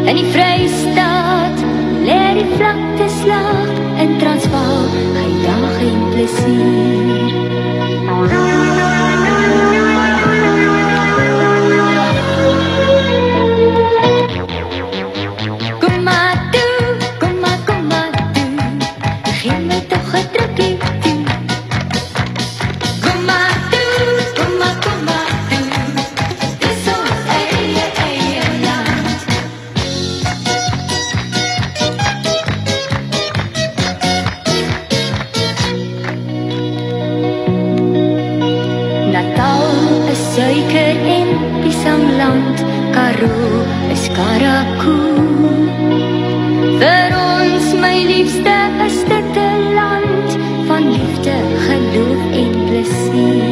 In die Vrystaat lê die vlakte slag, in Transvaal gejaag en plesier. Kom maar toe, gee my toch 'n drukkie toe. Kom maar toe, dis ons eie land. Natal is suiker en piesangland, Karoo is karakoe. Vir ons, my liefste, is dit 'n land van liefde, geloof en plesier.